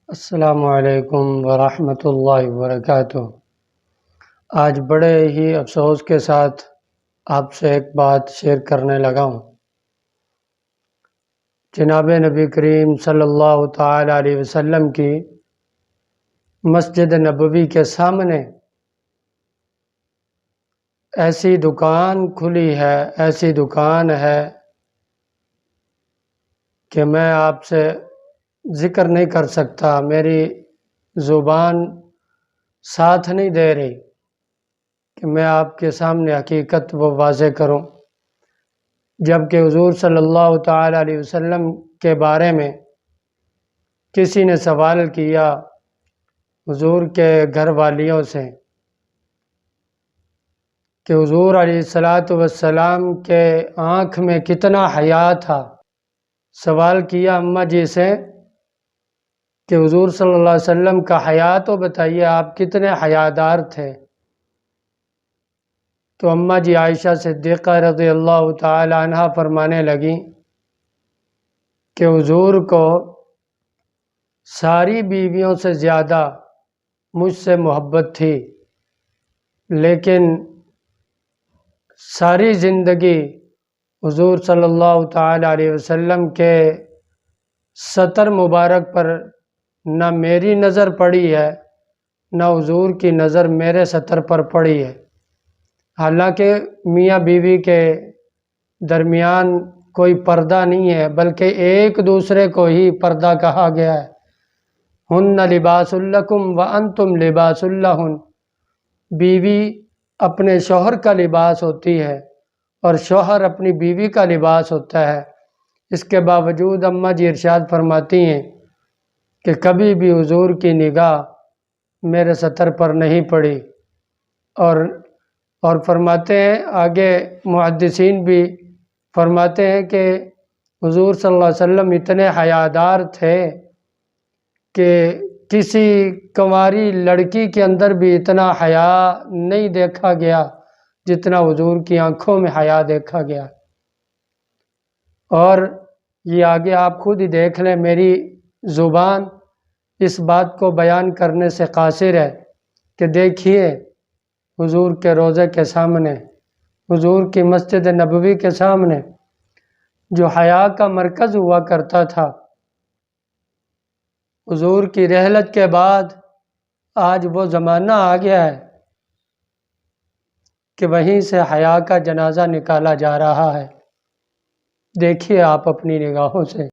السلام علیکم ورحمۃ اللہ وبرکاتہ۔ آج بڑے ہی افسوس کے ساتھ آپ سے ایک بات شیئر کرنے لگا ہوں۔ جناب نبی کریم صلی اللہ تعالی علیہ وسلم کی مسجد نبوی کے سامنے ایسی دکان کھلی ہے، ایسی دکان ہے کہ میں آپ سے ذکر نہیں کر سکتا، میری زبان ساتھ نہیں دے رہی کہ میں آپ کے سامنے حقیقت وہ واضح کروں۔ جبکہ حضور صلی اللہ تعالی علیہ وسلم کے بارے میں کسی نے سوال کیا حضور کے گھر والیوں سے کہ حضور علیہ السلام کے آنکھ میں کتنا حیا تھا۔ سوال کیا اماں جی سے کہ حضور صلی اللہ علیہ وسلم کا حیا تو بتائیے، آپ کتنے حیادار تھے؟ تو اماں جی عائشہ صدیقہ رضی اللہ تعالی عنہ فرمانے لگیں کہ حضور کو ساری بیویوں سے زیادہ مجھ سے محبت تھی، لیکن ساری زندگی حضور صلی اللہ تعالی علیہ وسلم کے سطر مبارک پر نہ میری نظر پڑی ہے، نہ حضور کی نظر میرے سطر پر پڑی ہے۔ حالانکہ میاں بیوی کے درمیان کوئی پردہ نہیں ہے، بلکہ ایک دوسرے کو ہی پردہ کہا گیا ہے۔ ہن لباس لکم وانتم لباس لہن، بیوی اپنے شوہر کا لباس ہوتی ہے اور شوہر اپنی بیوی کا لباس ہوتا ہے۔ اس کے باوجود اماں جی ارشاد فرماتی ہیں کہ کبھی بھی حضور کی نگاہ میرے سطر پر نہیں پڑی، اور فرماتے ہیں آگے محدثین بھی فرماتے ہیں کہ حضور صلی اللہ علیہ وسلم اتنے حیادار تھے کہ کسی کنواری لڑکی کے اندر بھی اتنا حیا نہیں دیکھا گیا جتنا حضور کی آنکھوں میں حیا دیکھا گیا۔ اور یہ آگے آپ خود ہی دیکھ لیں، میری زبان اس بات کو بیان کرنے سے قاصر ہے کہ دیکھیے حضور کے روضے کے سامنے، حضور کی مسجد نبوی کے سامنے جو حیا کا مرکز ہوا کرتا تھا، حضور کی رحلت کے بعد آج وہ زمانہ آ گیا ہے کہ وہیں سے حیا کا جنازہ نکالا جا رہا ہے۔ دیکھیے آپ اپنی نگاہوں سے۔